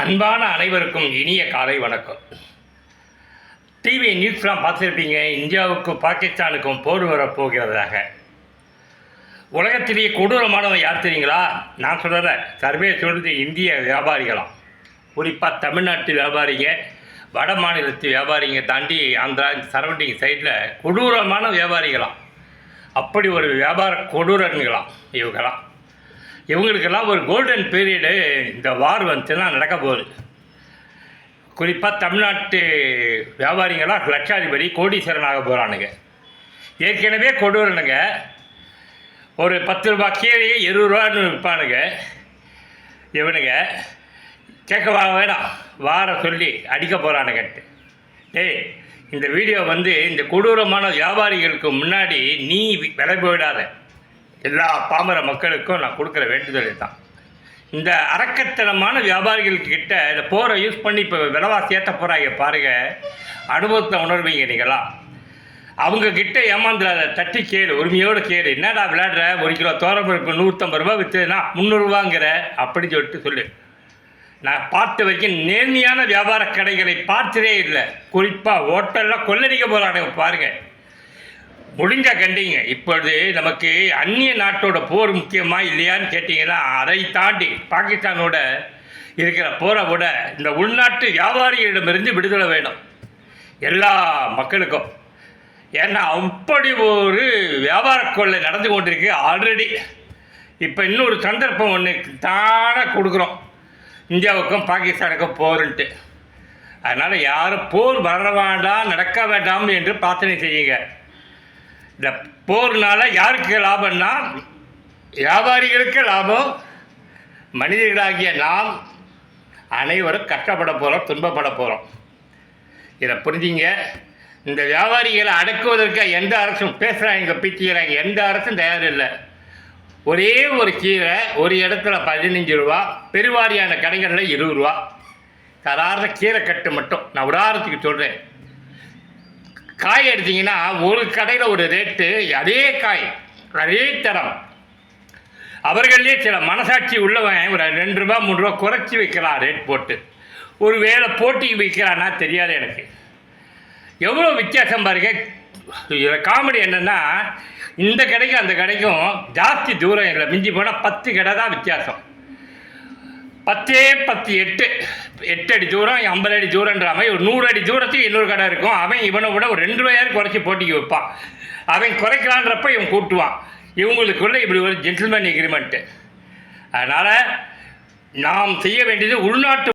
அன்பான அனைவருக்கும் இனிய காலை வணக்கம். டிவி நியூஸ்லாம் பார்த்துருப்பீங்க. இந்தியாவுக்கும் பாகிஸ்தானுக்கும் போர் வரப்போகிறதாக. உலகத்திலேயே கொடூரமானவன் யார் தெரியுங்களா? நான் சொல்கிற சர்வே சொல்கிறது இந்திய வியாபாரிகளாம். குறிப்பாக தமிழ்நாட்டு வியாபாரிங்க, வட மாநிலத்து வியாபாரிங்க தாண்டி ஆந்திரா சரௌண்டிங் சைடில் கொடூரமான வியாபாரிகளாம். அப்படி ஒரு வியாபார கொடூரங்களாம் இவங்களாம். இவங்களுக்கெல்லாம் ஒரு கோல்டன் பீரியடு இந்த வார் வந்துச்சுன்னா நடக்க போகுது. குறிப்பாக தமிழ்நாட்டு வியாபாரிங்களாம் லட்சாதிபதி கோடீஸ்வரன் ஆக போகிறானுங்க. ஏற்கனவே கொடூரனுங்க. ஒரு 10 ரூபா கீழே 20 ரூபான்னு விற்பானுங்க. இவனுங்க கேட்கவா வேணாம், வார சொல்லி அடிக்க போகிறானுங்கன்ட்டு. இந்த வீடியோ இந்த கொடூரமான வியாபாரிகளுக்கு முன்னாடி நீ விலை போயிடாத. எல்லா பாமர மக்களுக்கும் நான் கொடுக்குற வேண்டுதல் தான். இந்த அரக்கத்தனமான வியாபாரிகள்கிட்ட இந்த போரை யூஸ் பண்ணி இப்போ விலைவாசி ஏற்ற போகிறாங்க பாருங்கள். அனுபவத்தை உணர்வீங்க நீங்களாம். அவங்கக்கிட்ட ஏமாந்துடாத, தட்டி கேடு, உரிமையோடு கேடு. என்னடா விளையாடுற, 1 கிலோ தோரம்பருப்பு 150 ரூபா விற்றுதுன்னா 300 ரூபாங்கிற அப்படின்னு சொல்லிட்டு சொல்லு. நான் பார்த்த வரைக்கும் நேர்மையான வியாபார கடைகளை பார்த்ததே இல்லை. குறிப்பாக ஹோட்டலில் கொள்ளடிக்க போகிறாங்க பாருங்கள். முடிஞ்ச கண்டிங்க. இப்பொழுது நமக்கு அந்நிய நாட்டோட போர் முக்கியமா இல்லையான்னு கேட்டிங்கன்னா, அதை தாண்டி பாகிஸ்தானோட இருக்கிற போரை விட இந்த உள்நாட்டு வியாபாரிகளிடமிருந்து விடுதலை வேணும் எல்லா மக்களுக்கும். ஏன்னா அப்படி ஒரு வியாபார கொள்ளை நடந்து கொண்டிருக்கு ஆல்ரெடி. இப்போ இன்னொரு சந்தர்ப்பம் ஒன்று தானே கொடுக்குறோம் இந்தியாவுக்கும் பாகிஸ்தானுக்கும் போருன்ட்டு. அதனால் யாரும் போர் வர வேண்டாம், நடக்க வேண்டாம் என்று பிரார்த்தனை செய்யுங்க. இந்த போர்னால் யாருக்கு லாபம்னா வியாபாரிகளுக்கு லாபம். மனிதர்களாகிய நாம் அனைவரும் கஷ்டப்பட போகிறோம், துன்பப்பட போகிறோம். இதை புரிஞ்சிங்க. இந்த வியாபாரிகளை அடக்குவதற்கு எந்த அரசும் பேசுகிறாங்க, பிச்சுக்கிறாங்க. எந்த அரசும் தயார் இல்லை. ஒரே ஒரு கீரை ஒரு இடத்துல 15 ரூபா, பெருவாரியான கடைகளில் 20 ரூபா. சாதாரண கீரை கட்டு மட்டும் நான் உதாரணத்துக்கு சொல்கிறேன். காய் எடுத்திங்கன்னா ஒரு கடையில் ஒரு ரேட்டு, அதே காய் அதே தரம். அவர்களே சில மனசாட்சி உள்ளவன் ஒரு 2 ரூபா 3 ரூபா குறைச்சி வைக்கிறான் ரேட் போட்டு. ஒரு வேளை போட்டிக்கு வைக்கிறான்னா தெரியாது எனக்கு. எவ்வளோ வித்தியாசம் பாருங்க. காமெடி என்னென்னா, இந்த கடைக்கும் அந்த கடைக்கும் ஜாஸ்தி தூரம் இல்லை. மிஞ்சி போனால் 10 கடை தான் வித்தியாசம். 10 8 அடி தூரம், 50 அடி தூரன்ற மாதிரி ஒரு 100 அடி தூரத்துக்கு இன்னொரு கடை இருக்கும். அவன் இவனை விட ஒரு 2 ரூபாயாவது குறைச்சி போட்டிக்கு வைப்பான். அவன் குறைக்கலான்றப்ப இவன் கூட்டுவான். இவங்களுக்குள்ள இப்படி ஒரு ஜென்டில்மேன் எக்ரிமெண்ட்டு. அதனால் நாம் செய்ய வேண்டியது உள்நாட்டு